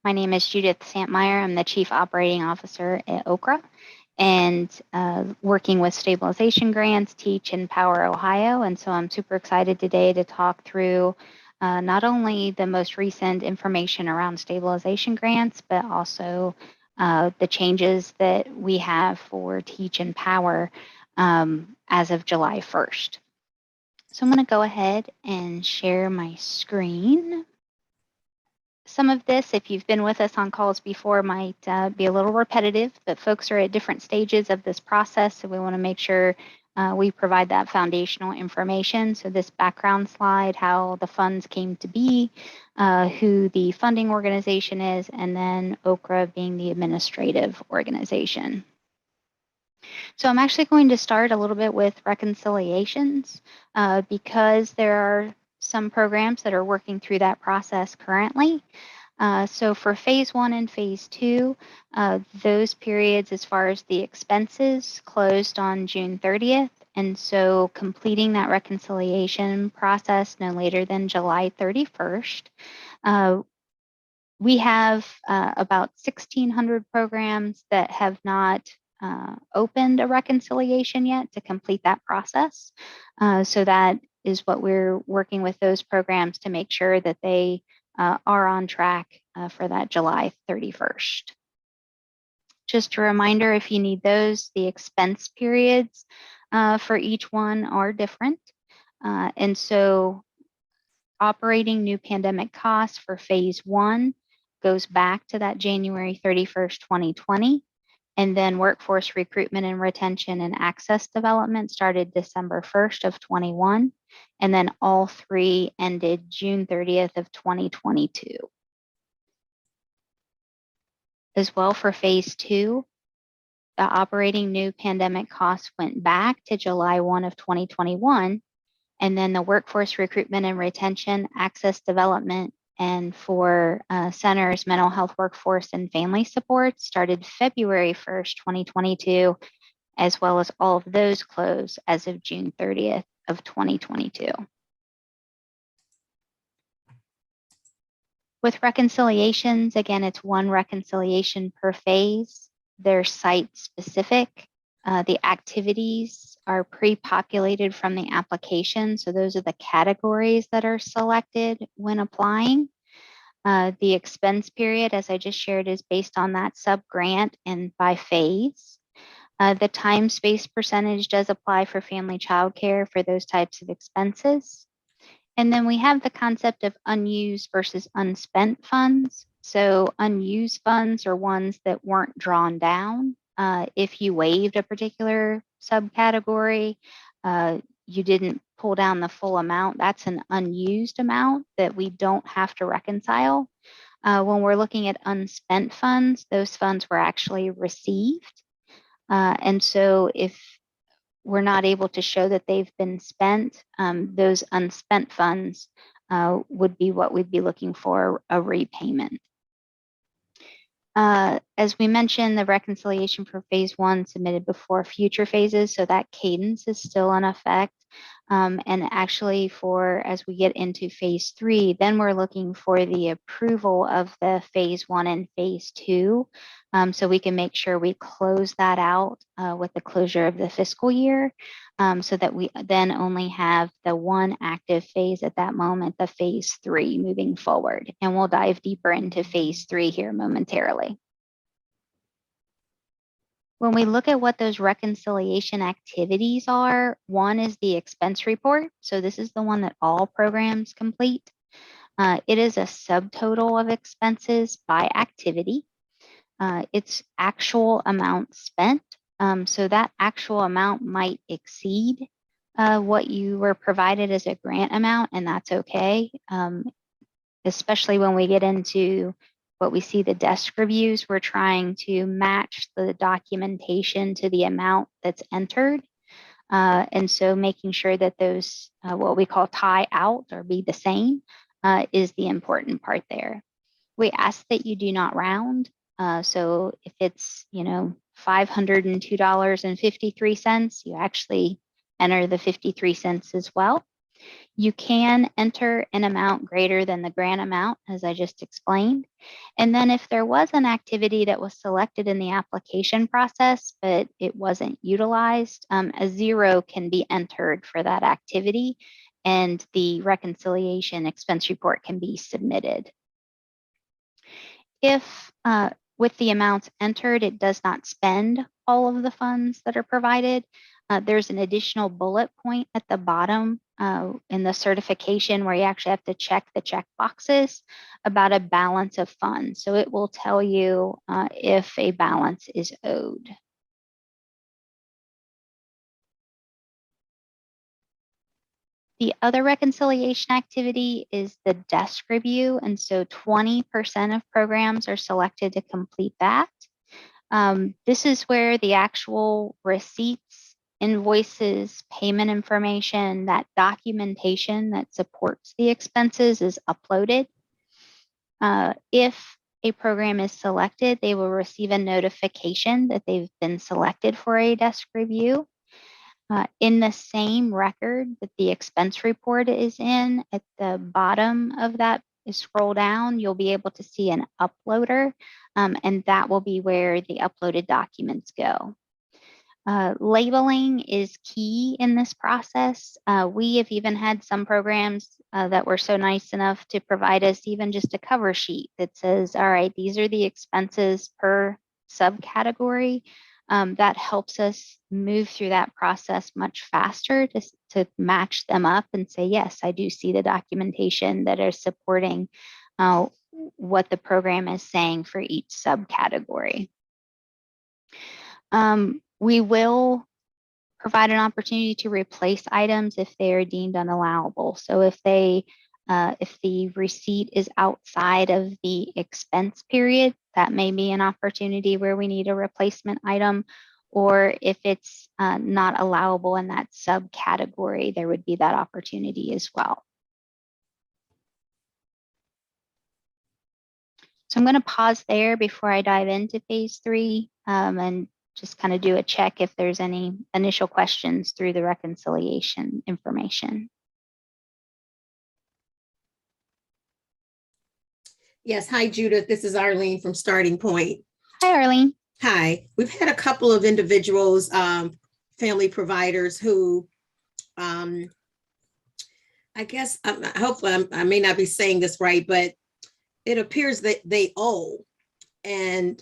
My name is Judith Santmeyer. I'm the Chief Operating Officer at Okra and working with Stabilization Grants, T.E.A.C.H, and Power Ohio. And so I'm super excited today to talk through not only the most recent information around stabilization grants, but also the changes that we have for T.E.A.C.H and Power as of July 1st. So I'm going to go ahead and share my screen. Some of this, if you've been with us on calls before, might be a little repetitive, but folks are at different stages of this process, so we want to make sure we provide that foundational information. So this background slide, how the funds came to be, who the funding organization is, and then OKRA being the administrative organization. So I'm actually going to start a little bit with reconciliations because there are some programs that are working through that process currently. So for phase 1 and phase 2, those periods as far as the expenses closed on June 30th. And so completing that reconciliation process no later than July 31st. We have about 1,600 programs that have not opened a reconciliation yet to complete that process. So that is what we're working with those programs to make sure that they are on track for that July 31st. Just a reminder, if you need those, the expense periods for each one are different. And so operating new pandemic costs for phase 1 goes back to that January 31st, 2020. And then workforce recruitment and retention and access development started December 1st of 21. And then all three ended June 30th of 2022. As well for phase 2, the operating new pandemic costs went back to July 1 of 2021. And then the workforce recruitment and retention, access development, and for centers, mental health workforce and family support started February 1st, 2022, as well as all of those closed as of June 30th of 2022. With reconciliations, again, it's one reconciliation per phase. They're site specific. The activities are pre-populated from the application. So those are the categories that are selected when applying. The expense period, as I just shared, is based on that sub-grant and by phase. The time space percentage does apply for family child care for those types of expenses. And then we have the concept of unused versus unspent funds. So unused funds are ones that weren't drawn down. If you waived a particular subcategory, you didn't pull down the full amount, that's an unused amount that we don't have to reconcile. When we're looking at unspent funds, those funds were actually received. And so if we're not able to show that they've been spent, those unspent funds would be what we'd be looking for a repayment. As we mentioned, the reconciliation for phase 1 submitted before future phases, so that cadence is still in effect. And actually for, as we get into phase 3, then we're looking for the approval of the phase 1 and phase 2. So we can make sure we close that out with the closure of the fiscal year, so that we then only have the one active phase at that moment, the phase 3 moving forward. And we'll dive deeper into phase 3 here momentarily. When we look at what those reconciliation activities are, one is the expense report. So this is the one that all programs complete. It is a subtotal of expenses by activity. It's actual amount spent. So that actual amount might exceed what you were provided as a grant amount, and that's okay. Especially when we get into what we see the desk reviews, we're trying to match the documentation to the amount that's entered. And so making sure that those, what we call tie out or be the same, is the important part there. We ask that you do not round. So if it's, $502.53, you actually enter the 53 cents as well. You can enter an amount greater than the grant amount, as I just explained. And then if there was an activity that was selected in the application process, but it wasn't utilized, a 0 can be entered for that activity, and the reconciliation expense report can be submitted. If with the amounts entered, it does not spend all of the funds that are provided, there's an additional bullet point at the bottom in the certification where you actually have to check the check boxes about a balance of funds. So it will tell you if a balance is owed. The other reconciliation activity is the desk review. And so 20% of programs are selected to complete that. This is where the actual receipts, invoices, payment information, that documentation that supports the expenses is uploaded. If a program is selected, they will receive a notification that they've been selected for a desk review. In the same record that the expense report is in, at the bottom of that, scroll down, you'll be able to see an uploader, and that will be where the uploaded documents go. Labeling is key in this process. We have even had some programs that were so nice enough to provide us even just a cover sheet that says, all right, these are the expenses per subcategory. That helps us move through that process much faster to match them up and say, yes, I do see the documentation that are supporting what the program is saying for each subcategory. We will provide an opportunity to replace items if they are deemed unallowable. So if the receipt is outside of the expense period, that may be an opportunity where we need a replacement item. Or if it's not allowable in that subcategory, there would be that opportunity as well. So I'm going to pause there before I dive into phase 3 and just kind of do a check if there's any initial questions through the reconciliation information. Yes. Hi, Judith. This is Arlene from Starting Point. Hi, Arlene. Hi. We've had a couple of individuals, family providers who, I guess, I hope I may not be saying this right, but it appears that they owe. And,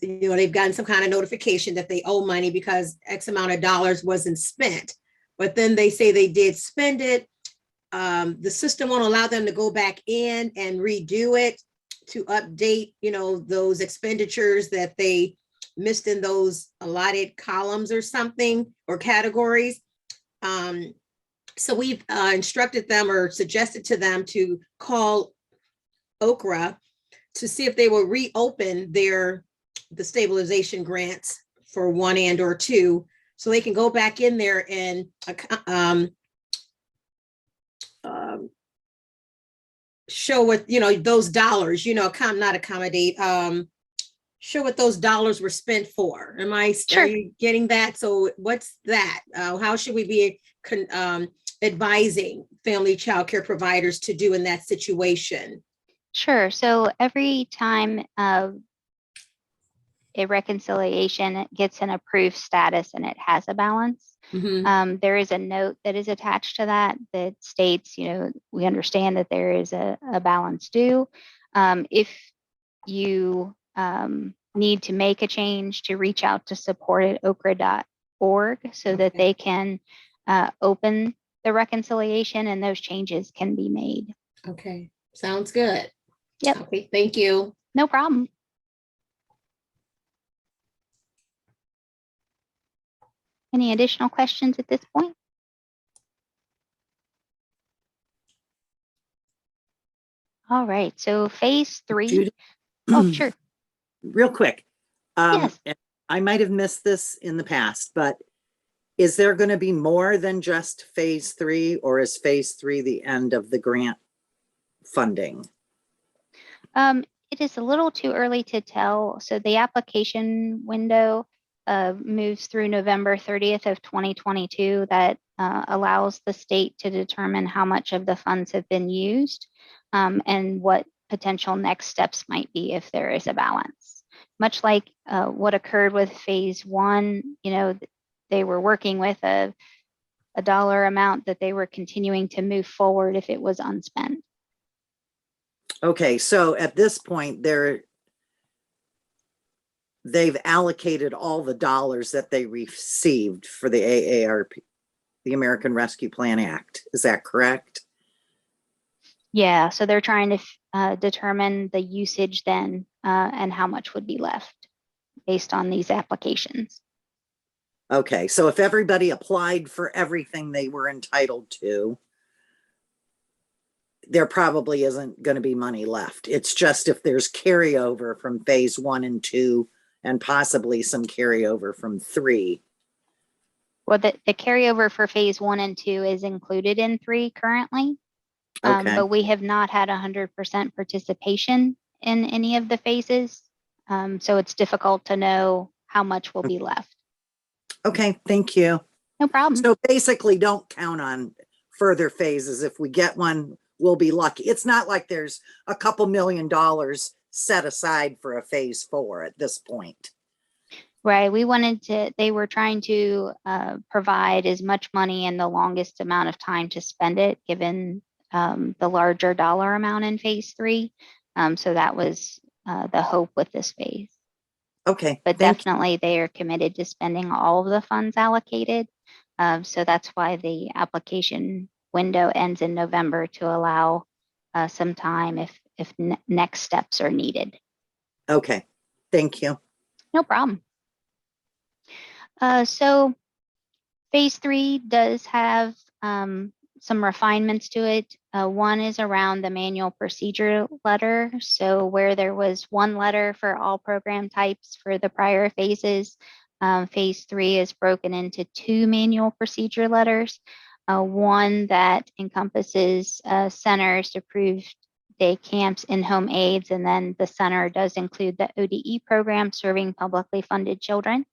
they've gotten some kind of notification that they owe money because X amount of dollars wasn't spent. But then they say they did spend it. The system won't allow them to go back in and redo it to update, those expenditures that they missed in those allotted columns or something, or categories. So we've instructed them or suggested to them to call Okra to see if they will reopen the stabilization grants for 1 and or 2, so they can go back in there and show what, those dollars, not accommodate, show what those dollars were spent for. Are you getting that? So what's that? How should we be advising family child care providers to do in that situation? Sure. So every time a reconciliation gets an approved status and it has a balance, there is a note that is attached to that states, we understand that there is a balance due. If you need to make a change, to reach out to support@okra.org so that they can open the reconciliation and those changes can be made. Okay, sounds good. Yep. Okay, thank you. No problem. Any additional questions at this point? All right, so phase 3. Judith, oh, sure. Real quick. Yes. I might have missed this in the past, but is there going to be more than just phase 3, or is phase 3 the end of the grant funding? It is a little too early to tell. So the application window moves through November 30th of 2022. That allows the state to determine how much of the funds have been used and what potential next steps might be if there is a balance. Much like what occurred with phase one, they were working with a dollar amount that they were continuing to move forward if it was unspent. Okay, so at this point, they've allocated all the dollars that they received for the AARP, the American Rescue Plan Act. Is that correct? Yeah, so they're trying to determine the usage then and how much would be left based on these applications. Okay, so if everybody applied for everything they were entitled to, there probably isn't going to be money left. It's just if there's carryover from phase 1 and 2 and possibly some carryover from 3. Well, the carryover for phase 1 and 2 is included in 3 currently, Okay. but we have not had 100% participation in any of the phases. So it's difficult to know how much will be left. Okay, thank you. No problem. So basically, don't count on further phases. If we get one, we'll be lucky. It's not like there's a couple $1 million set aside for a phase 4 at this point. Right. They were trying to provide as much money in the longest amount of time to spend it, given the larger dollar amount in phase 3. So that was the hope with this phase. Okay. But definitely they are committed to spending all of the funds allocated. So that's why the application window ends in November to allow some time if next steps are needed. Okay. Thank you. No problem. So phase 3 does have some refinements to it. One is around the manual procedure letter. So where there was one letter for all program types for the prior phases, phase 3 is broken into 2 manual procedure letters. One that encompasses centers, approved day camps, in-home aids, and then the center does include the ODE program serving publicly funded children.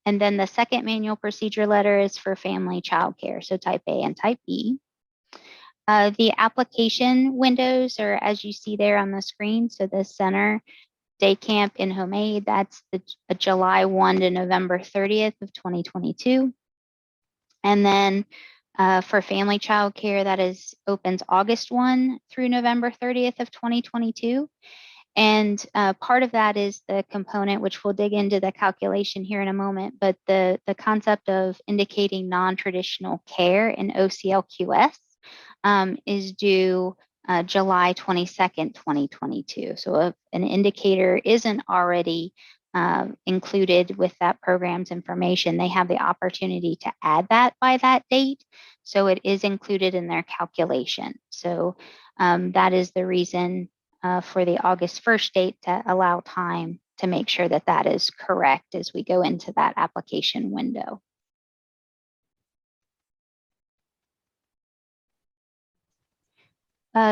And then the second manual procedure letter is for family child care, so type A and type B. The application windows are as you see there on the screen. So the center, day camp, in-home aid, that's the July 1 to November 30th of 2022. And then for family child care, that opens August 1 through November 30th of 2022. And part of that is the component, which we'll dig into the calculation here in a moment, but the concept of indicating non-traditional care in OCLQS is due July 22nd, 2022. So if an indicator isn't already included with that program's information, they have the opportunity to add that by that date. So it is included in their calculation. So that is the reason for the August 1st date to allow time to make sure that that is correct as we go into that application window.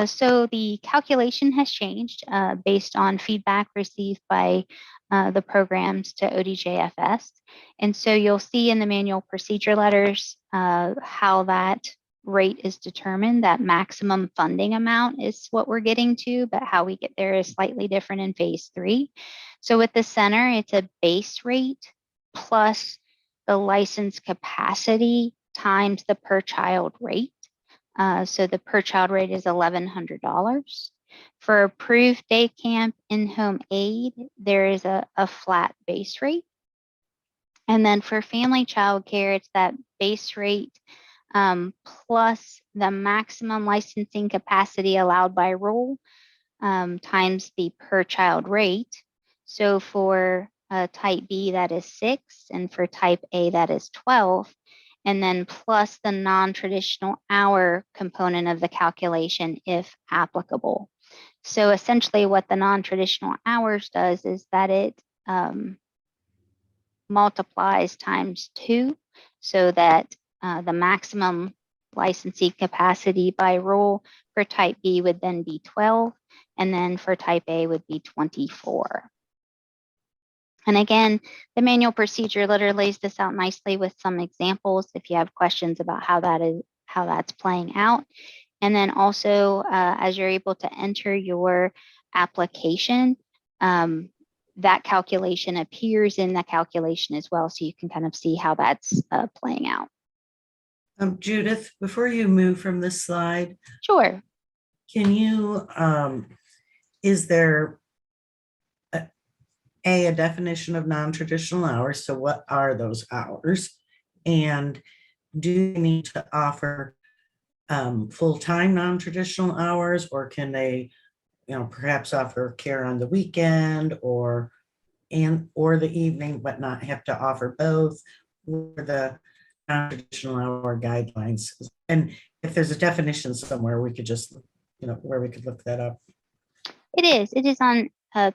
So the calculation has changed based on feedback received by the programs to ODJFS. And so you'll see in the manual procedure letters how that rate is determined. That maximum funding amount is what we're getting to, but how we get there is slightly different in phase 3. So with the center, it's a base rate plus the license capacity times the per child rate. So the per child rate is $1,100. For approved day camp, in-home aid, there is a flat base rate. And then for family child care, it's that base rate plus the maximum licensing capacity allowed by rule times the per child rate. So for type B, that is 6, and for type A, that is 12. And then plus the non-traditional hour component of the calculation if applicable. So essentially what the non-traditional hours does is that it multiplies times 2 so that the maximum licensee capacity by rule for type B would then be 12, and then for type A would be 24. And again, the manual procedure letter lays this out nicely with some examples if you have questions about how that's playing out. And then also, as you're able to enter your application, that calculation appears in the calculation as well, so you can kind of see how that's playing out. Judith, before you move from this slide, Sure. can you, is there a definition of non-traditional hours? So what are those hours? And do you need to offer full-time non-traditional hours, or can they, perhaps offer care on the weekend or the evening, but not have to offer both? Or the non-traditional hour guidelines? And if there's a definition somewhere, we could just, where we could look that up. It is on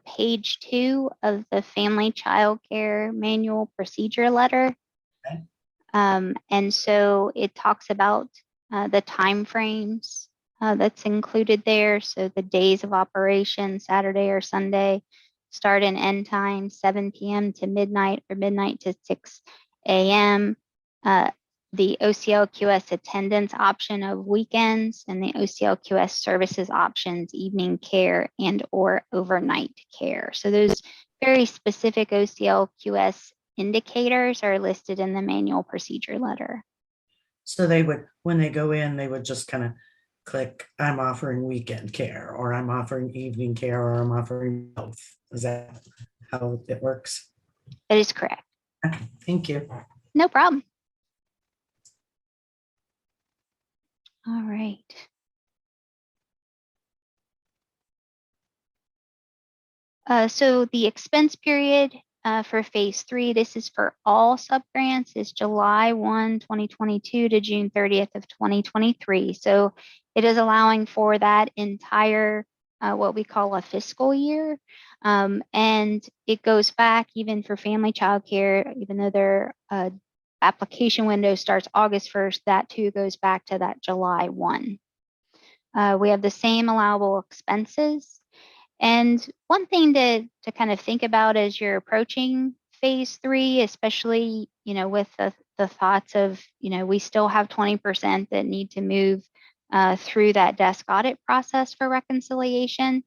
page 2 of the Family Child Care Manual Procedure Letter. Okay. And so it talks about the time frames that's included there. So the days of operation, Saturday or Sunday, start and end time, 7 p.m. to midnight or midnight to 6 a.m. The OCLQS attendance option of weekends, and the OCLQS services options, evening care and or overnight care. So those very specific OCLQS indicators are listed in the manual procedure letter. So they would, when they go in, they would just kind of click, I'm offering weekend care, or I'm offering evening care, or I'm offering both. Is that how it works? That is correct. Okay, thank you. No problem. All right. So the expense period for phase 3, this is for all subgrants, is July 1, 2022 to June 30th of 2023. So it is allowing for that entire, what we call a fiscal year. And it goes back even for family child care, even though their application window starts August 1st, that too goes back to that July 1. We have the same allowable expenses. And one thing to kind of think about as you're approaching phase 3, especially, with the thoughts of, we still have 20% that need to move through that desk audit process for reconciliation.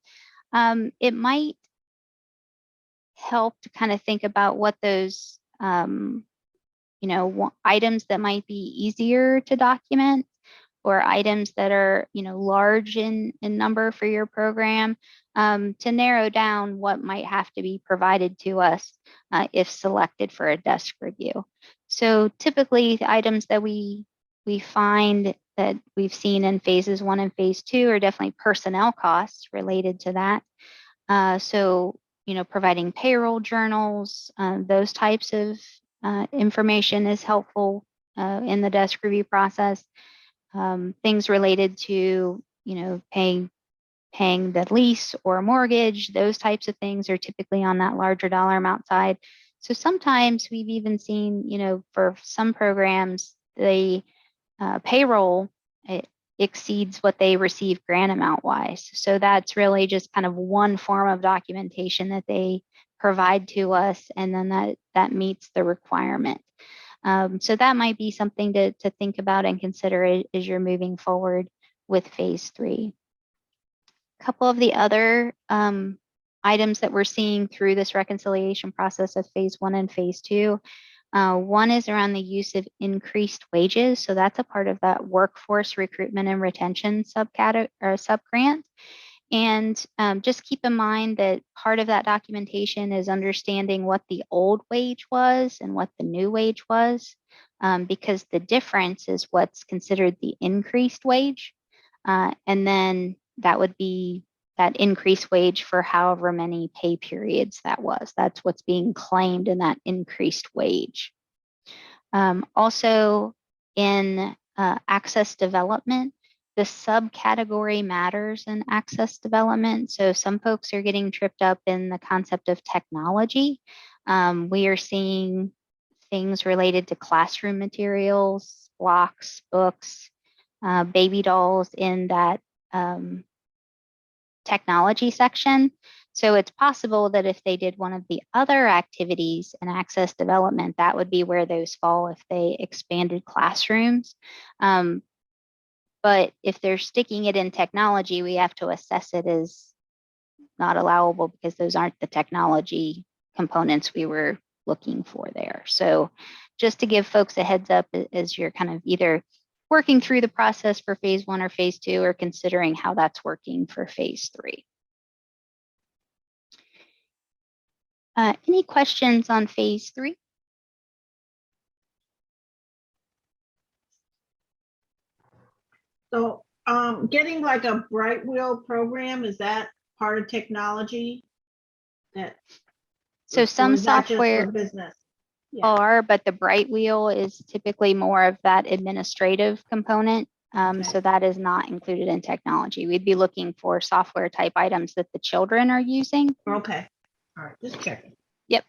It might help to kind of think about what those, items that might be easier to document, or items that are, large in number for your program, to narrow down what might have to be provided to us if selected for a desk review. So typically the items that we find that we've seen in phases 1 and phase 2 are definitely personnel costs related to that. So, providing payroll journals, those types of information is helpful in the desk review process. Things related to, paying the lease or mortgage, those types of things are typically on that larger dollar amount side. So sometimes we've even seen, for some programs, the payroll exceeds what they receive grant amount wise. So that's really just kind of one form of documentation that they provide to us, and then that meets the requirement. So that might be something to think about and consider as you're moving forward with phase 3. A couple of the other items that we're seeing through this reconciliation process of phase 1 and phase 2. One is around the use of increased wages. So that's a part of that workforce recruitment and retention subgrant. And just keep in mind that part of that documentation is understanding what the old wage was and what the new wage was, because the difference is what's considered the increased wage. And then that would be that increased wage for however many pay periods that was. That's what's being claimed in that increased wage. Also in access development, the subcategory matters in access development. So some folks are getting tripped up in the concept of technology. We are seeing things related to classroom materials, blocks, books, baby dolls in that technology section. So it's possible that if they did one of the other activities in access development, that would be where those fall if they expanded classrooms. But if they're sticking it in technology, we have to assess it as not allowable because those aren't the technology components we were looking for there. So just to give folks a heads up as you're kind of either working through the process for phase 1 or phase 2 or considering how that's working for phase 3. Any questions on phase 3? So getting like a Bright Wheel program, is that part of technology? So some or is that just for software business? Yeah. are, but the Bright Wheel is typically more of that administrative component. Okay. So that is not included in technology. We'd be looking for software type items that the children are using. Okay. All right. Just checking. Yep.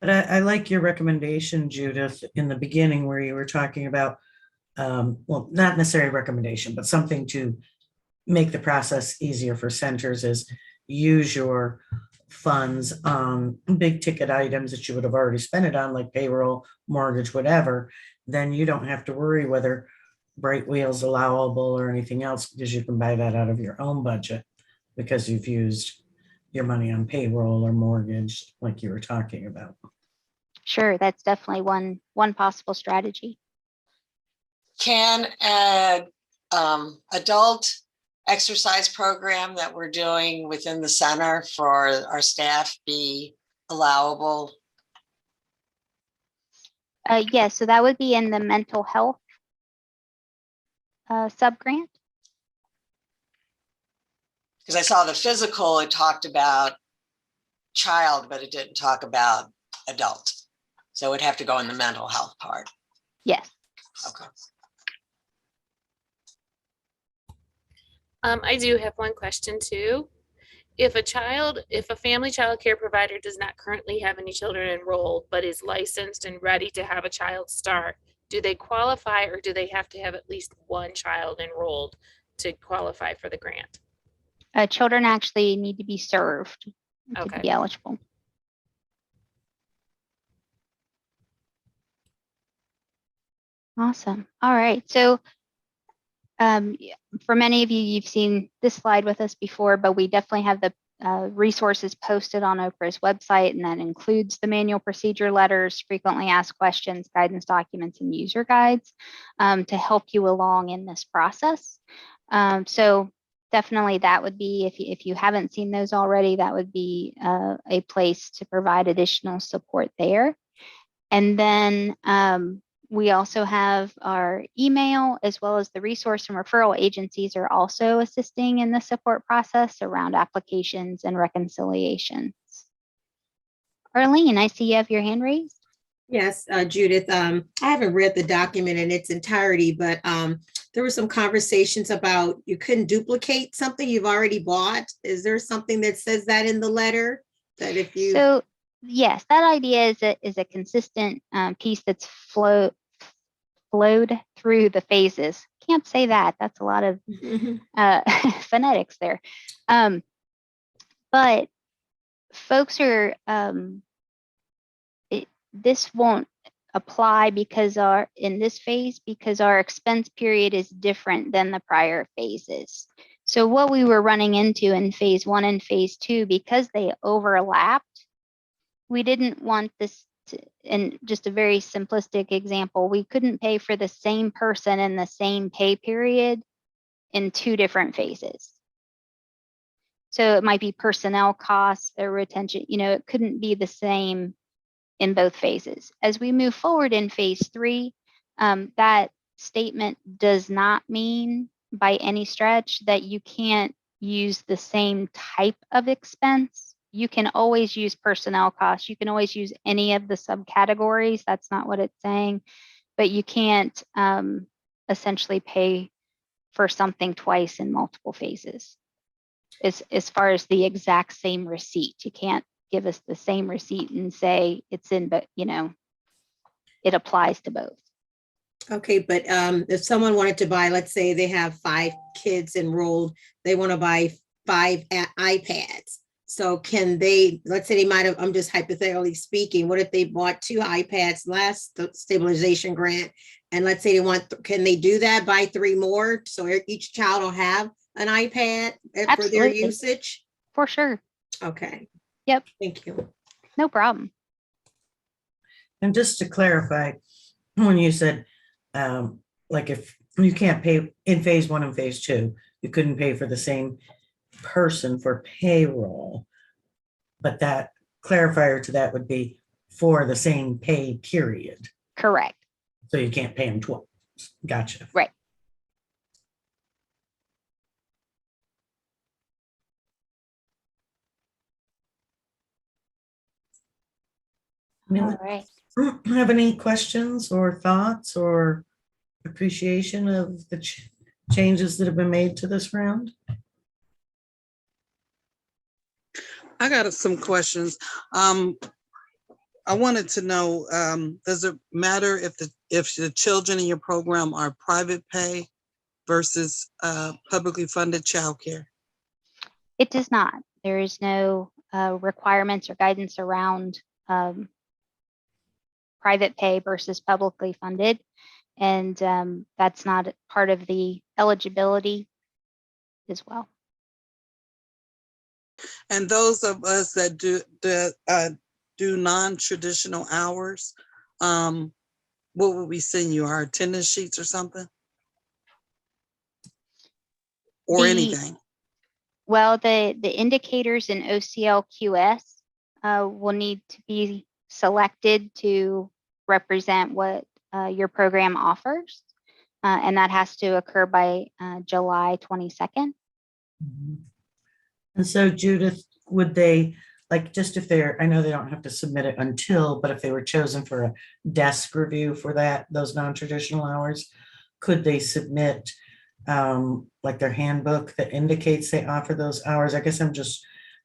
But I like your recommendation, Judith, in the beginning where you were talking about, well, not necessarily a recommendation, but something to make the process easier for centers is use your funds on big ticket items that you would have already spent it on, like payroll, mortgage, whatever. Then you don't have to worry whether Bright Wheel's allowable or anything else because you can buy that out of your own budget because you've used your money on payroll or mortgage like you were talking about. Sure, that's definitely one possible strategy. Can an adult exercise program that we're doing within the center for our staff be allowable? Yes, so that would be in the mental health subgrant. Because I saw the physical, it talked about child, but it didn't talk about adult. So it would have to go in the mental health part. Yes. Okay. I do have one question too. If a family child care provider does not currently have any children enrolled, but is licensed and ready to have a child start, do they qualify or do they have to have at least one child enrolled to qualify for the grant? Children actually need to be served to Okay. be eligible. Awesome. All right. So for many of you, you've seen this slide with us before, but we definitely have the resources posted on Oprah's website, and that includes the manual procedure letters, frequently asked questions, guidance documents, and user guides to help you along in this process. So definitely that would be, if you haven't seen those already, that would be a place to provide additional support there. And then we also have our email, as well as the resource and referral agencies are also assisting in the support process around applications and reconciliations. Arlene, I see you have your hand raised. Yes, Judith, I haven't read the document in its entirety, but there were some conversations about you couldn't duplicate something you've already bought. Is there something that says that in the letter? That if you... So yes, that idea is a consistent piece that's flowed through the phases. Can't say that. That's a lot of phonetics there. But folks are, this won't apply because in this phase, because our expense period is different than the prior phases. So what we were running into in phase 1 and phase 2, because they overlapped, we didn't want this to, and just a very simplistic example, we couldn't pay for the same person in the same pay period in 2 different phases. So it might be personnel costs or retention, it couldn't be the same in both phases. As we move forward in phase 3, that statement does not mean by any stretch that you can't use the same type of expense. You can always use personnel costs. You can always use any of the subcategories. That's not what it's saying, but you can't essentially pay for something twice in multiple phases. As far as the exact same receipt, you can't give us the same receipt and say it's in, but it applies to both. Okay, but if someone wanted to buy, let's say they have 5 kids enrolled, they want to buy 5 iPads. So can they, let's say they might have, I'm just hypothetically speaking, what if they bought 2 iPads last stabilization grant? And let's say they want, can they do that, buy 3 more? So each child will have an iPad for their Absolutely. usage? For sure. Okay. Yep. Thank you. No problem. And just to clarify, when you said, like if you can't pay in phase 1 and phase 2, you couldn't pay for the same person for payroll. But that clarifier to that would be for the same pay period. Correct. So you can't pay them twice. Gotcha. Right. All right. Have any questions or thoughts or appreciation of the changes that have been made to this round? I got some questions. I wanted to know, does it matter if the children in your program are private pay versus publicly funded childcare? It does not. There is no requirements or guidance around private pay versus publicly funded. And that's not part of the eligibility as well. And those of us that do non-traditional hours, what would we send you, our attendance sheets or something? Or anything? Well, the indicators in OCLQS will need to be selected to represent what your program offers. And that has to occur by July 22nd. And so Judith, would they, like, just if they're, I know they don't have to submit it until, but if they were chosen for a desk review for those non-traditional hours, could they submit like their handbook that indicates they offer those hours? I guess I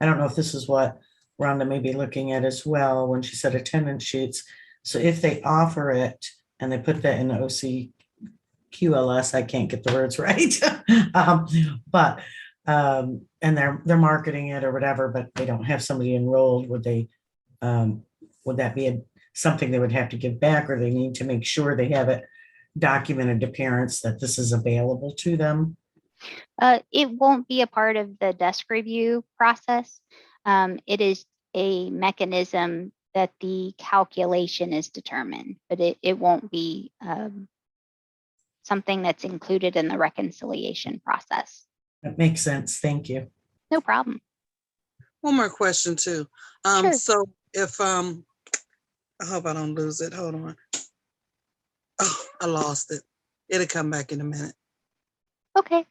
don't know if this is what Rhonda may be looking at as well when she said attendance sheets. So if they offer it and they put that in the OCQLS, I can't get the words right, but and they're marketing it or whatever, but they don't have somebody enrolled, would that be something they would have to give back, or they need to make sure they have it documented to parents that this is available to them? It won't be a part of the desk review process. It is a mechanism that the calculation is determined, but it won't be something that's included in the reconciliation process. That makes sense. Thank you. No problem. One more question too. Sure. So if, I hope I don't lose it. Hold on. Oh, I lost it. It'll come back in a minute. Okay.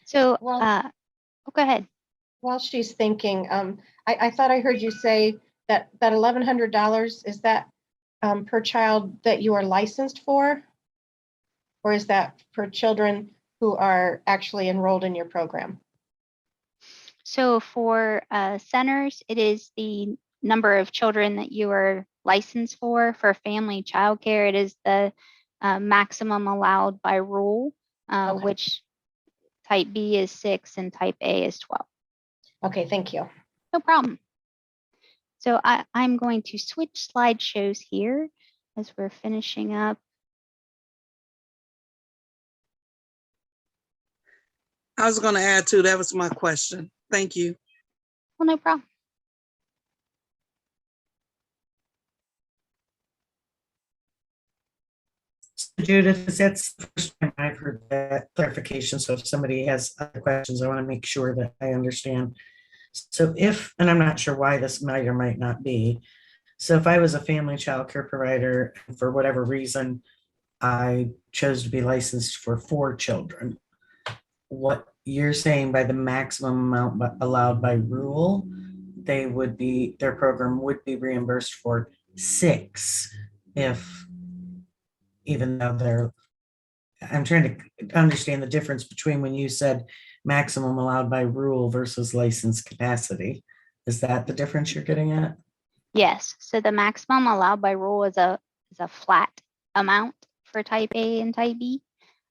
So, Well, go ahead. while she's thinking, I thought I heard you say that $1,100, is that per child that you are licensed for? Or is that for children who are actually enrolled in your program? So for centers, it is the number of children that you are licensed for. For family childcare, it is the maximum allowed by rule, Okay. which type B is 6 and type A is 12. Okay, thank you. No problem. So I'm going to switch slideshows here as we're finishing up. I was going to add too, that was my question. Thank you. Well, no problem. Judith, that's the first time I've heard that clarification. So if somebody has other questions, I want to make sure that I understand. So if, and I'm not sure why this might or might not be. So if I was a family child care provider, for whatever reason, I chose to be licensed for 4 children, what you're saying by the maximum amount allowed by rule, their program would be reimbursed for 6 even though I'm trying to understand the difference between when you said maximum allowed by rule versus license capacity. Is that the difference you're getting at? Yes. So the maximum allowed by rule is a flat amount for type A and type B.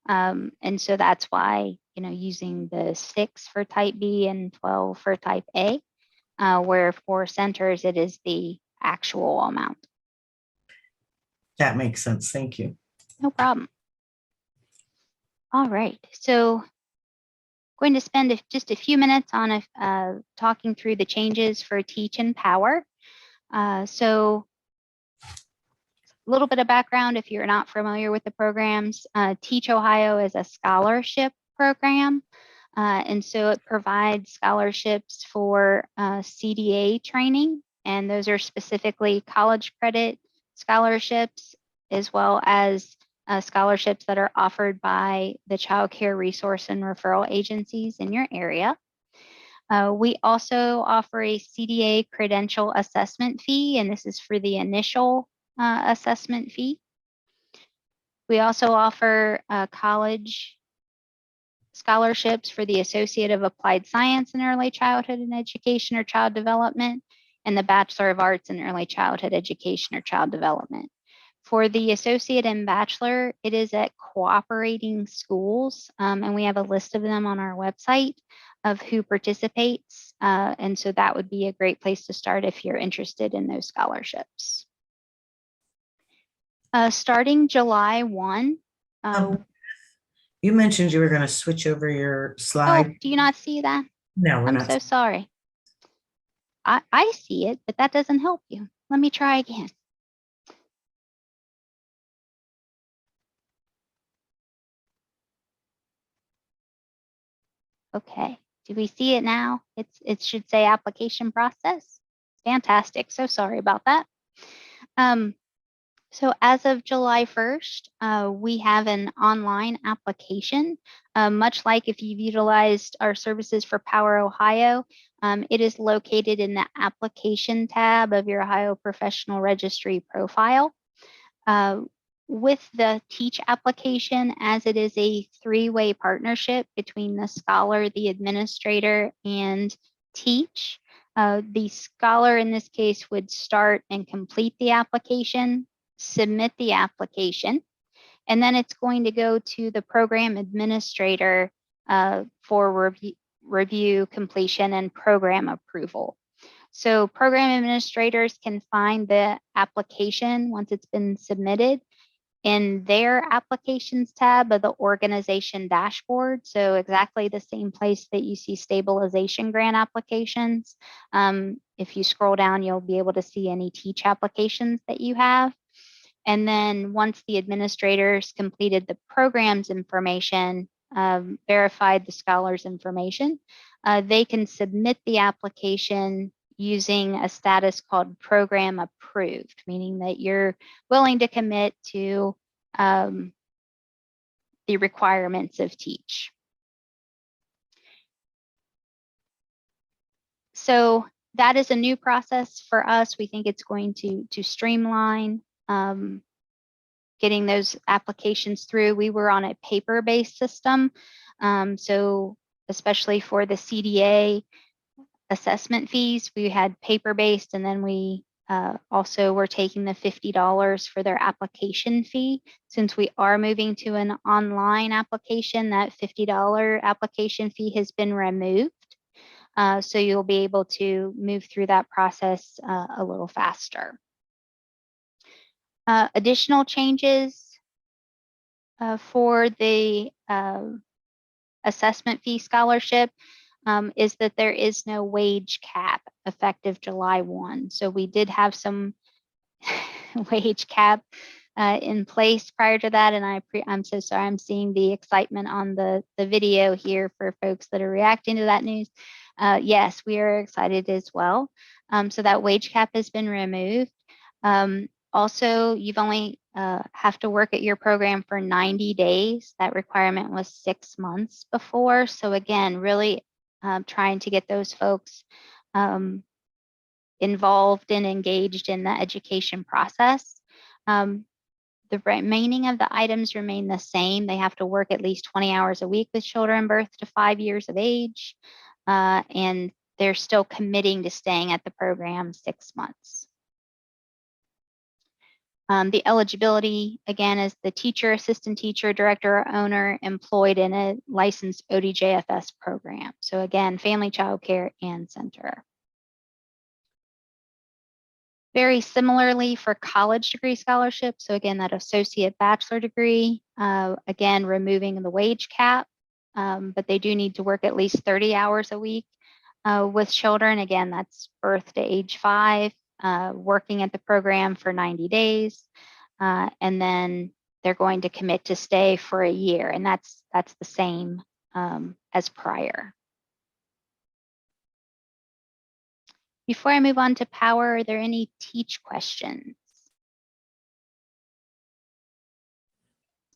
And so that's why, using the 6 for type B and 12 for type A. where for centers, it is the actual amount. That makes sense. Thank you. No problem. All right, so going to spend just a few minutes on talking through the changes for Teach and Power. So a little bit of background if you're not familiar with the programs. Teach Ohio is a scholarship program. And so it provides scholarships for CDA training, and those are specifically college credit scholarships, as well as scholarships that are offered by the child care resource and referral agencies in your area. We also offer a CDA credential assessment fee, and this is for the initial assessment fee. We also offer college scholarships for the Associate of Applied Science in Early Childhood and Education or Child Development, and the Bachelor of Arts in Early Childhood Education or Child Development. For the Associate and Bachelor, it is at cooperating schools, and we have a list of them on our website of who participates, and so that would be a great place to start if you're interested in those scholarships. Starting July 1, You mentioned you were going to switch over your oh, slide. do you not see that? No, we're I'm not. so sorry. I see it, but that doesn't help you. Let me try again. Okay, do we see it now? It should say application process. Fantastic, so sorry about that. So as of July 1st, we have an online application. Much like if you've utilized our services for Power Ohio, it is located in the application tab of your Ohio Professional Registry profile. With the Teach application, as it is a three-way partnership between the scholar, the administrator, and Teach, the scholar in this case would start and complete the application, submit the application, and then it's going to go to the program administrator for review, completion, and program approval. So program administrators can find the application once it's been submitted in their applications tab of the organization dashboard. So exactly the same place that you see stabilization grant applications. If you scroll down, you'll be able to see any Teach applications that you have. And then once the administrators completed the program's information, verified the scholar's information, they can submit the application using a status called program approved, meaning that you're willing to commit to the requirements of Teach. So that is a new process for us. We think it's going to streamline getting those applications through. We were on a paper-based system. So especially for the CDA assessment fees, we had paper-based, and then we also were taking the $50 for their application fee. Since we are moving to an online application, that $50 application fee has been removed. So you'll be able to move through that process a little faster. Additional changes for the assessment fee scholarship is that there is no wage cap effective July 1. So we did have some wage cap in place prior to that, and I'm so sorry. I'm seeing the excitement on the video here for folks that are reacting to that news. Yes, we are excited as well. So that wage cap has been removed. Also, you've only have to work at your program for 90 days. That requirement was 6 months before. So again, really trying to get those folks involved and engaged in the education process. The remaining of the items remain the same. They have to work at least 20 hours a week with children birth to 5 years of age, and they're still committing to staying at the program 6 months. The eligibility, again, is the teacher, assistant teacher, director, or owner employed in a licensed ODJFS program. So again, family, child care, and center. Very similarly for college degree scholarships. So again, that associate bachelor degree, again, removing the wage cap, but they do need to work at least 30 hours a week with children. Again, that's birth to age 5, working at the program for 90 days. And then they're going to commit to stay for a year. And that's the same as prior. Before I move on to power, are there any T.E.A.C.H questions?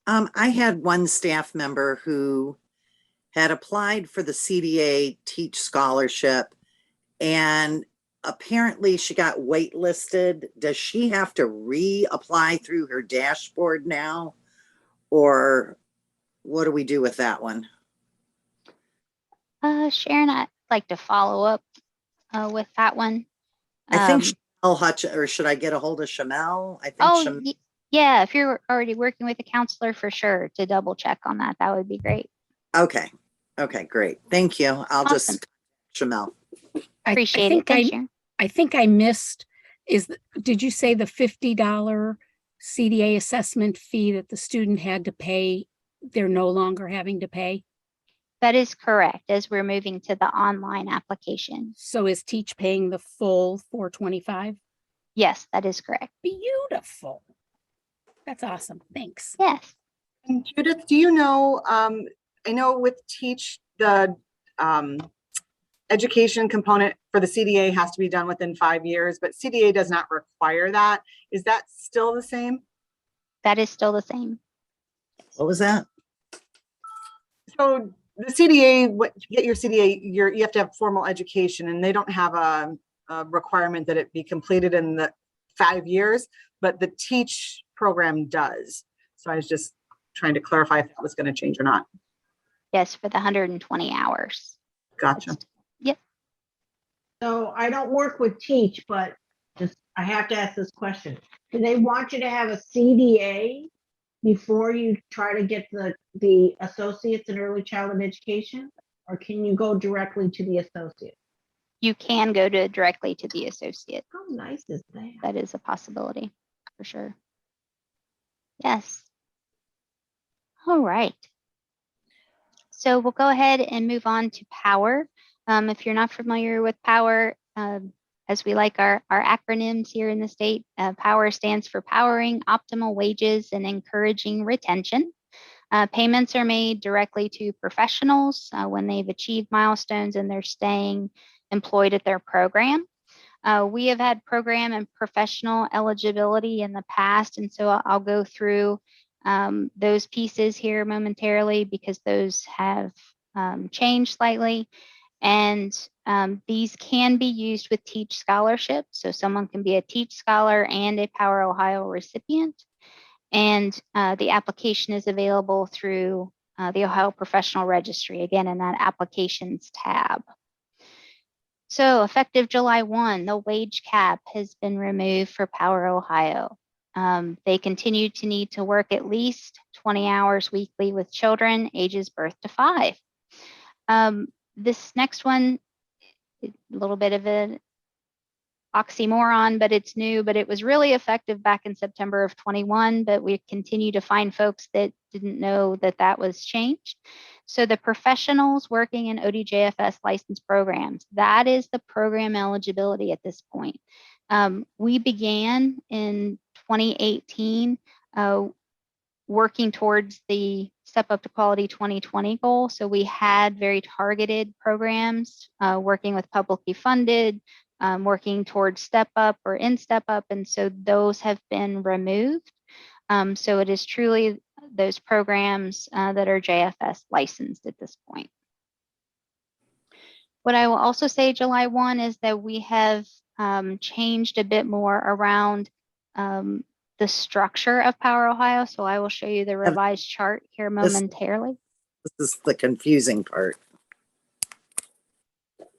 I had one staff member who had applied for the CDA Teach Scholarship, and apparently she got waitlisted. Does she have to reapply through her dashboard now? Or what do we do with that one? Sharon, I'd like to follow up with that one. I think Shamel Hutch, or should I get a hold of Shamel? I think Shamel. Yeah, if you're already working with a counselor, for sure, to double check on that, that would be great. Okay. Okay, great. Thank you. I'll Awesome. just Shamel. Appreciate it. Thanks, Sharon. I think I missed, did you say the $50 CDA assessment fee that the student had to pay, they're no longer having to pay? That is correct, as we're moving to the online application. So is T.E.A.C.H paying the full $425? Yes, that is correct. Beautiful. That's awesome. Thanks. Yes. And Judith, do you know, I know with T.E.A.C.H, the education component for the CDA has to be done within 5 years, but CDA does not require that. Is that still the same? That is still the same. What was that? So the CDA, to get your CDA, you have to have formal education, and they don't have a requirement that it be completed in the 5 years, but the T.E.A.C.H program does. So I was just trying to clarify if that was going to change or not. Yes, for the 120 hours. Gotcha. Yep. So I don't work with T.E.A.C.H, but just I have to ask this question. Do they want you to have a CDA before you try to get the associates in early childhood education, or can you go directly to the associate? You can go directly to the associate. How nice is that? That is a possibility for sure. Yes. All right. So we'll go ahead and move on to power. If you're not familiar with power, as we like our acronyms here in the state, power stands for powering optimal wages and encouraging retention. Payments are made directly to professionals when they've achieved milestones and they're staying employed at their program. We have had program and professional eligibility in the past, and so I'll go through those pieces here momentarily because those have changed slightly. And these can be used with T.E.A.C.H scholarships. So someone can be a T.E.A.C H scholar and a Power Ohio recipient. And the application is available through the Ohio Professional Registry, again, in that applications tab. So effective July 1, the wage cap has been removed for Power Ohio. They continue to need to work at least 20 hours weekly with children ages birth to 5. This next one, a little bit of an oxymoron, but it's new, but it was really effective back in September of 21, but we continue to find folks that didn't know that that was changed. So the professionals working in ODJFS licensed programs, that is the program eligibility at this point. We began in 2018 working towards the Step Up to Quality 2020 goal. So we had very targeted programs working with publicly funded, working towards Step Up or in Step Up. And so those have been removed. So it is truly those programs that are JFS licensed at this point. What I will also say July 1 is that we have changed a bit more around the structure of Power Ohio. So I will show you the revised chart here momentarily. This is the confusing part.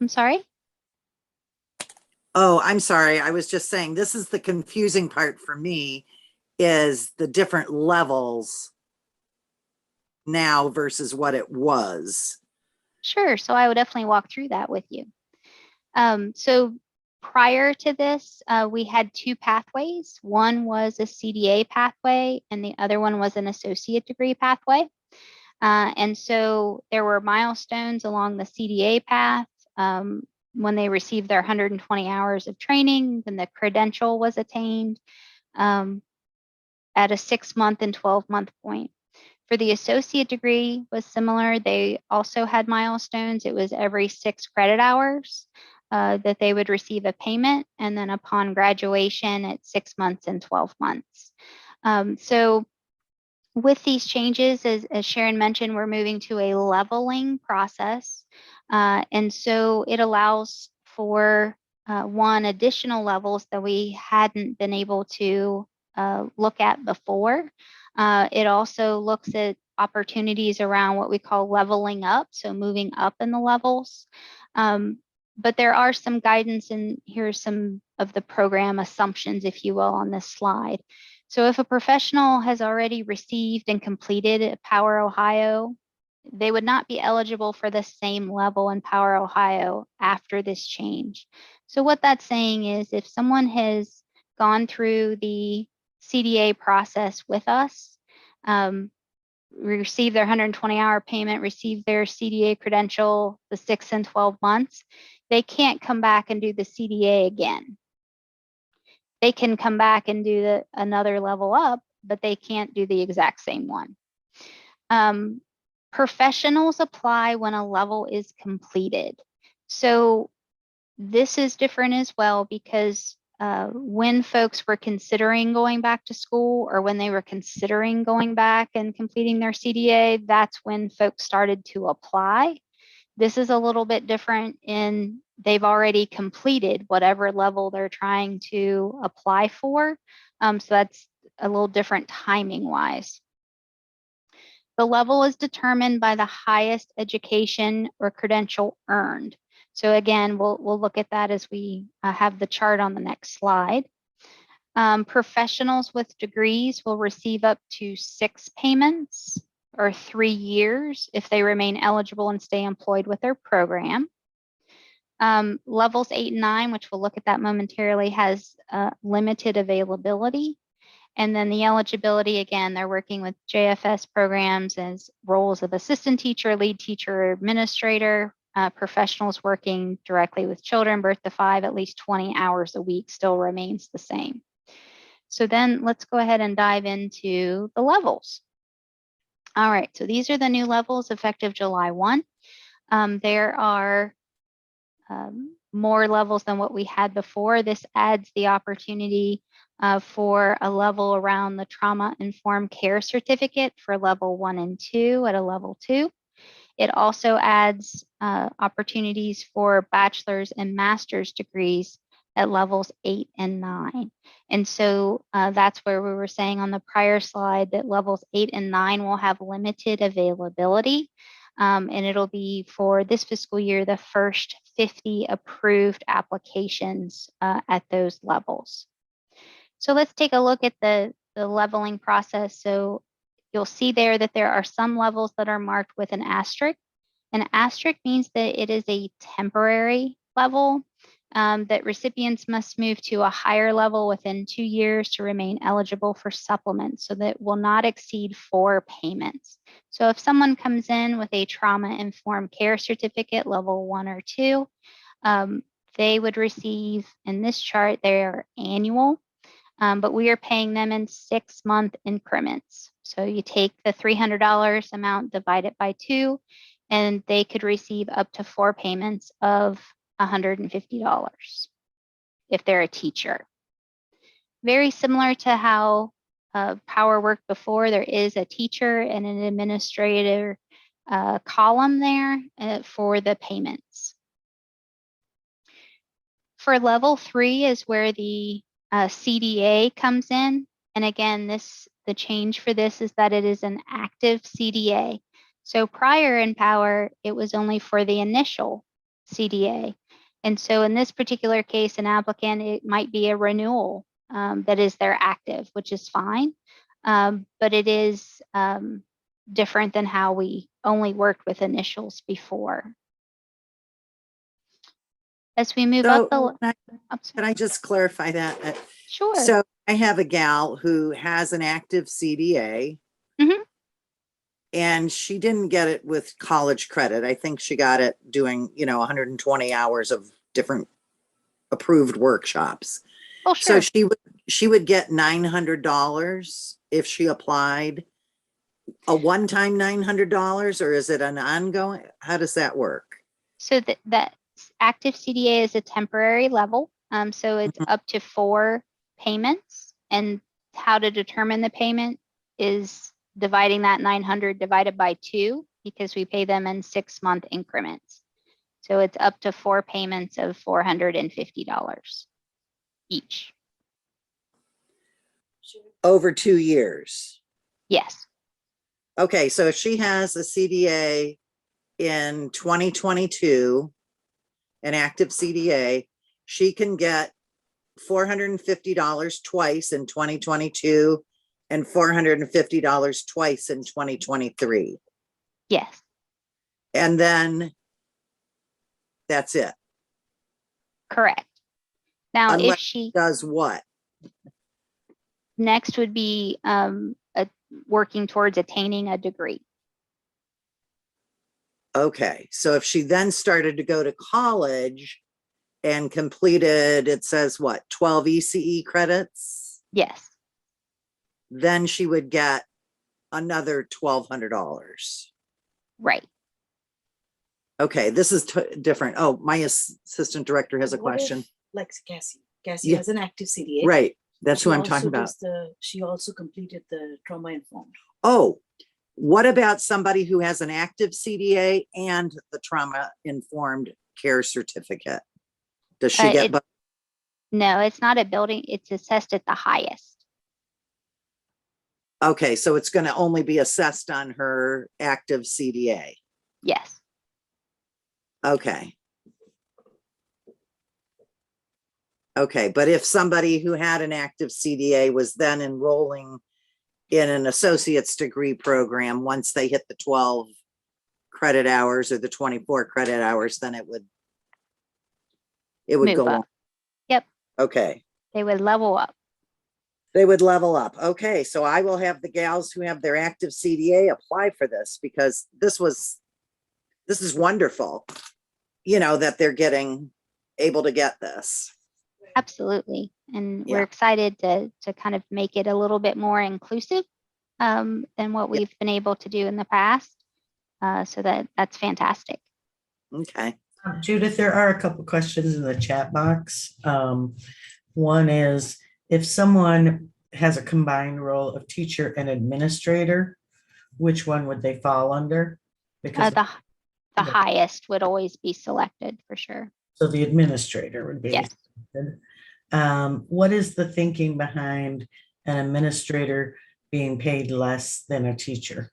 I'm sorry? Oh, I'm sorry. I was just saying, this is the confusing part for me, is the different levels now versus what it was. Sure. So I would definitely walk through that with you. So Prior to this, we had two pathways. One was a CDA pathway, and the other one was an associate degree pathway. And so there were milestones along the CDA path. When they received their 120 hours of training, then the credential was attained at a 6-month and 12-month point. For the associate degree was similar. They also had milestones. It was every 6 credit hours that they would receive a payment, and then upon graduation at 6 months and 12 months. So with these changes, as Sharon mentioned, we're moving to a leveling process. And so it allows for one, additional levels that we hadn't been able to look at before. It also looks at opportunities around what we call leveling up, so moving up in the levels. But there are some guidance, and here's some of the program assumptions, if you will, on this slide. So if a professional has already received and completed Power Ohio, they would not be eligible for the same level in Power Ohio after this change. So what that's saying is if someone has gone through the CDA process with us, receive their 120-hour payment, receive their CDA credential, the 6 and 12 months, they can't come back and do the CDA again. They can come back and do another level up, but they can't do the exact same one. Professionals apply when a level is completed. So this is different as well, because when folks were considering going back to school, or when they were considering going back and completing their CDA, that's when folks started to apply. This is a little bit different in they've already completed whatever level they're trying to apply for. So that's a little different timing wise. The level is determined by the highest education or credential earned. So again, we'll look at that as we have the chart on the next slide. Professionals with degrees will receive up to 6 payments or 3 years if they remain eligible and stay employed with their program. Levels 8 and 9, which we'll look at that momentarily, has limited availability. And then the eligibility, again, they're working with JFS programs as roles of assistant teacher, lead teacher, or administrator. Professionals working directly with children birth to 5, at least 20 hours a week still remains the same. So then let's go ahead and dive into the levels. All right, so these are the new levels effective July 1. There are more levels than what we had before. This adds the opportunity for a level around the trauma-informed care certificate for level 1 and 2 at a level 2. It also adds opportunities for bachelor's and master's degrees at levels 8 and 9. And so that's where we were saying on the prior slide that levels 8 and 9 will have limited availability. And it'll be for this fiscal year, the first 50 approved applications at those levels. So let's take a look at the leveling process. So you'll see there that there are some levels that are marked with an asterisk. An asterisk means that it is a temporary level, that recipients must move to a higher level within 2 years to remain eligible for supplements, so that will not exceed 4 payments. So if someone comes in with a trauma-informed care certificate, level 1 or 2, they would receive, in this chart, their annual, but we are paying them in 6-month increments. So you take the $300 amount, divide it by 2, and they could receive up to 4 payments of $150 if they're a teacher. Very similar to how Power worked before, there is a teacher and an administrator column there for the payments. For level 3 is where the CDA comes in. And again, the change for this is that it is an active CDA. So prior in Power, it was only for the initial CDA. And so in this particular case, an applicant, it might be a renewal that is their active, which is fine. But it is different than how we only worked with initials before. As we move So up the, can I'm can sorry. I just clarify that? Sure. So I have a gal who has an active CDA. Mhm. And she didn't get it with college credit. I think she got it doing, 120 hours of different approved workshops. Oh, So sure. she would get $900 if she applied. A one-time $900, or is it an ongoing? How does that work? So that active CDA is a temporary level. So it's Mhm. up to 4 payments, and how to determine the payment is dividing that 900 divided by 2, because we pay them in 6-month increments. So it's up to 4 payments of $450 each. Over 2 years. Yes. Okay, so if she has a CDA in 2022, an active CDA, she can get $450 twice in 2022 and $450 twice in 2023. Yes. And then that's it. Correct. Now, if Unless she does what? next would be working towards attaining a degree. Okay, so if she then started to go to college and completed, it says what, 12 ECE credits, Yes. then she would get another $1,200. Right. Okay, this is different. Oh, my assistant director has a What if, question. like Cassie Yeah. has an active CDA. Right, that's who She I'm talking also about. does she also completed the trauma informed. Oh, what about somebody who has an active CDA and the trauma informed care certificate? Does she get both? No, it's not a building. It's assessed at the highest. Okay, so it's going to only be assessed on her active CDA. Yes. Okay. Okay, but if somebody who had an active CDA was then enrolling in an associate's degree program, once they hit the 12 credit hours or the 24 credit hours, then it would Move go up. on. Yep. Okay. They would level up. They would level up. Okay, so I will have the gals who have their active CDA apply for this, because this is wonderful, that they're able to get this. Absolutely. And Yeah. we're excited to kind of make it a little bit more inclusive than what we've been able to do in the past. So that's fantastic. Okay. Judith, there are a couple questions in the chat box. One is, if someone has a combined role of teacher and administrator, which one would they fall under? Because The highest would always be selected for sure. so the administrator would be. Yes. What is the thinking behind an administrator being paid less than a teacher?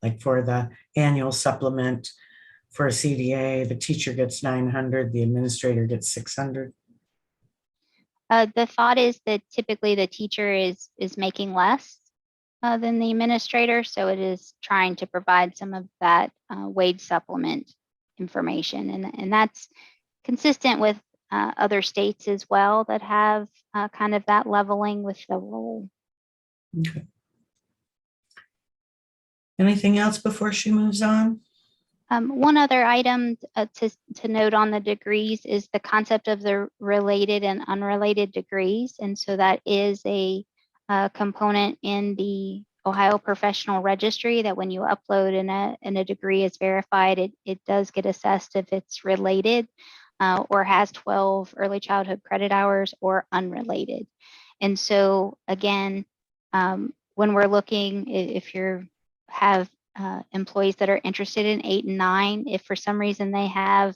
Like for the annual supplement for a CDA, the teacher gets 900, the administrator gets 600. The thought is that typically the teacher is making less than the administrator, so it is trying to provide some of that wage supplement information, and that's consistent with other states as well that have kind of that leveling with the role. Okay. Anything else before she moves on? One other item to note on the degrees is the concept of the related and unrelated degrees. And so that is a component in the Ohio Professional Registry, that when you upload and a degree is verified, it does get assessed if it's related or has 12 early childhood credit hours or unrelated. And so again, when we're looking, if you have employees that are interested in 8 and 9, if for some reason they have,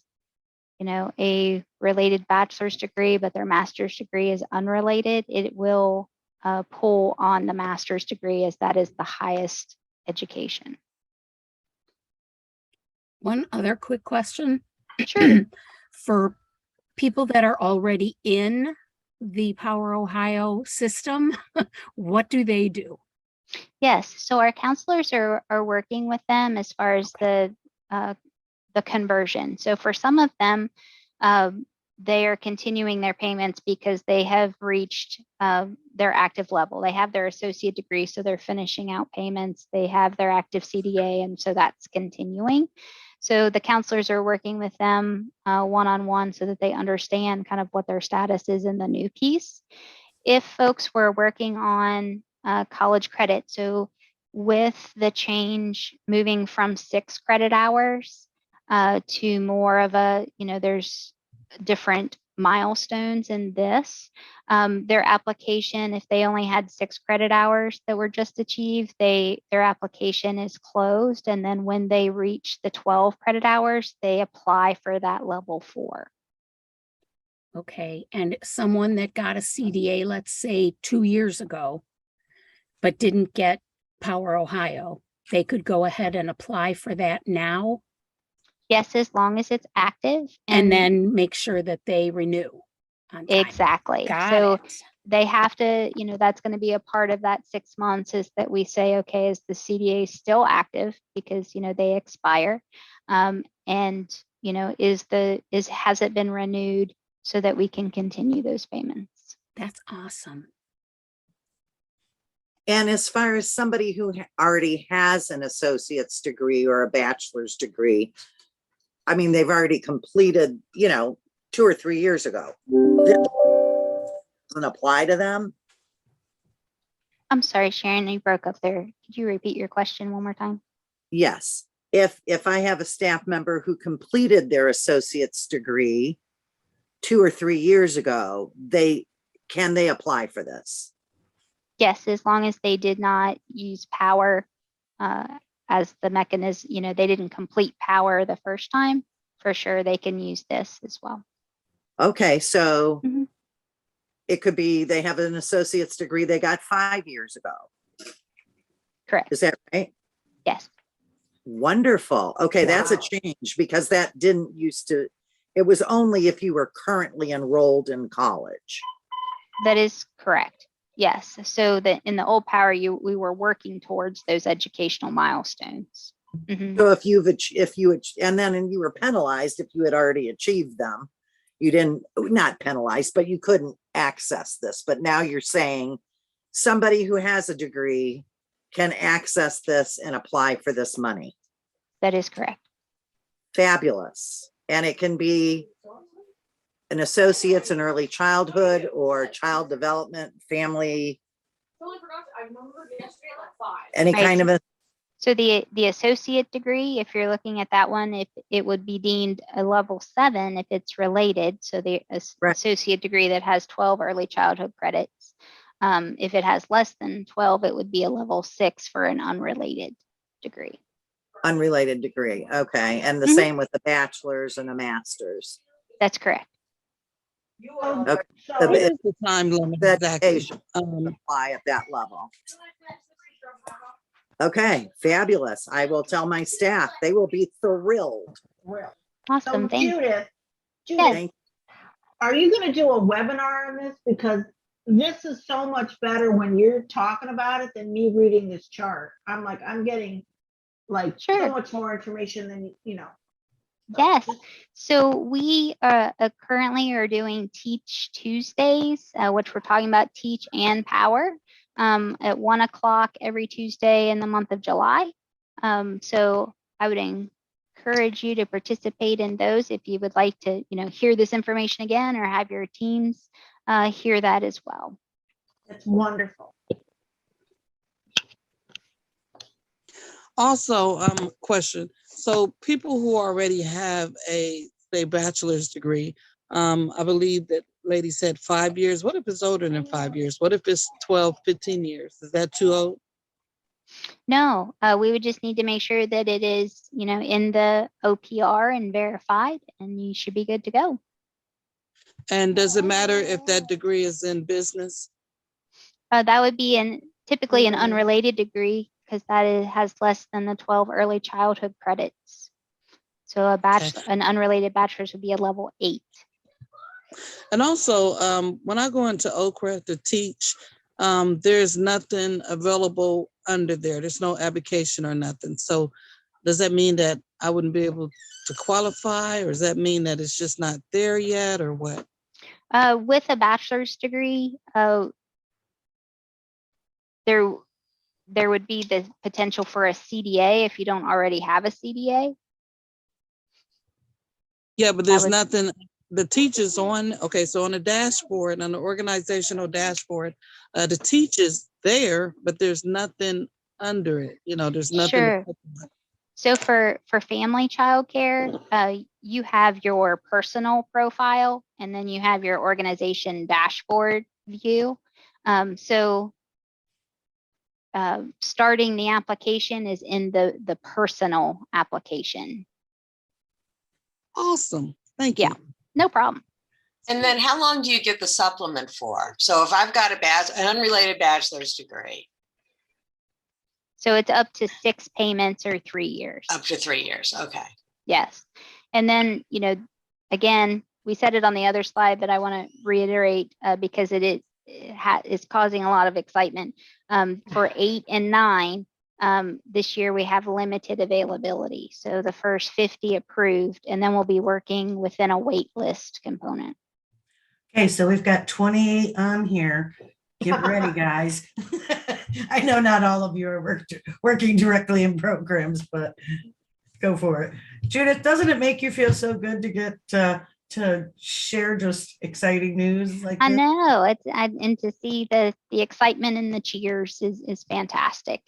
a related bachelor's degree, but their master's degree is unrelated, it will pull on the master's degree, as that is the highest education. One other quick question. Sure. For people that are already in the Power Ohio system, what do they do? Yes, so our counselors are working with them as far as the the conversion. So for some of them, they are continuing their payments because they have reached their active level. They have their associate degree, so they're finishing out payments. They have their active CDA, and so that's continuing. So the counselors are working with them one-on-one so that they understand kind of what their status is in the new piece. If folks were working on college credit, so with the change moving from 6 credit hours to more of a, there's different milestones in this. Their application, if they only had 6 credit hours that were just achieved, their application is closed. And then when they reach the 12 credit hours, they apply for that level 4. Okay, and someone that got a CDA, let's say 2 years ago, but didn't get Power Ohio, they could go ahead and apply for that now Yes, as long as it's active. and then make sure that they renew on time. Exactly. Got So it. they have to, that's going to be a part of that 6 months, is that we say, okay, is the CDA still active, because they expire, and has it been renewed, so that we can continue those payments. That's awesome. And as far as somebody who already has an associate's degree or a bachelor's degree, I mean, they've already completed, 2 or 3 years ago. This doesn't apply to them? I'm sorry, Sharon, you broke up there. Could you repeat your question one more time? Yes. If I have a staff member who completed their associate's degree 2 or 3 years ago, can they apply for this? Yes, as long as they did not use power as the mechanism, they didn't complete power the first time, for sure they can use this as well. Okay, so Mhm. it could be they have an associate's degree they got 5 years ago. Correct. Is that right? Yes. Wonderful. Okay, that's a Wow. change, because that didn't used to, it was only if you were currently enrolled in college. That is correct. Yes. So that in the old power, we were working towards those educational milestones. Mhm. So and you were penalized if you had already achieved them. You didn't, not penalized, but you couldn't access this. But now you're saying somebody who has a degree can access this and apply for this money. That is correct. Fabulous. And it can be an associate's in early childhood or child development, family, any Right. kind of a, So the associate degree, if you're looking at that one, if it would be deemed a level 7 if it's related. So the Right. associate degree that has 12 early childhood credits. If it has less than 12, it would be a level 6 for an unrelated degree. unrelated degree. Okay. And the Mhm. same with the bachelor's and the master's. That's correct. Okay. So What is the time limit The exactly? education apply at that level. Okay, fabulous. I will tell my staff, they will be thrilled. Awesome. so Thanks. Judith, Yes. Thank- are you going to do a webinar on this? Because this is so much better when you're talking about it than me reading this chart. I'm getting so Sure. much more information than, Yes. So we currently are doing Teach Tuesdays, which we're talking about teach and power, at 1 o'clock every Tuesday in the month of July. So I would encourage you to participate in those if you would like to, hear this information again or have your teams hear that as well. That's wonderful. Also, question. So people who already have a, say, bachelor's degree, I believe that lady said 5 years. What if it's older than 5 years? What if it's 12, 15 years? Is that too old? No, we would just need to make sure that it is, in the OPR and verified, and you should be good to go. And does it matter if that degree is in business? That would be typically an unrelated degree, because that has less than the 12 early childhood credits. So an unrelated bachelor's would be a level 8. And also, when I go into Okra to teach, there's nothing available under there. There's no application or nothing. So does that mean that I wouldn't be able to qualify, or does that mean that it's just not there yet, or what? With a bachelor's degree, there would be the potential for a CDA if you don't already have a CDA. Yeah, but there's nothing, the teachers on, okay, so on the dashboard, on the organizational dashboard, the teachers there, but there's nothing under it, there's nothing. Sure. So for family childcare, you have your personal profile and then you have your organization dashboard view. Starting the application is in the personal application. Awesome. Thank you. Yeah, no problem. And then how long do you get the supplement for? So if I've got an unrelated bachelor's degree. So it's up to 6 payments or 3 years. Up to 3 years. Okay. Yes. And then, again, we said it on the other slide, but I want to reiterate because it is causing a lot of excitement. For 8 and 9, this year we have limited availability. So the first 50 approved, and then we'll be working within a wait list component. Okay, so we've got 28 on here. Get ready, guys. I know not all of you are working directly in programs, but go for it. Judith, doesn't it make you feel so good to get to share just exciting news like I this? know, and to see the excitement and the cheers is fantastic.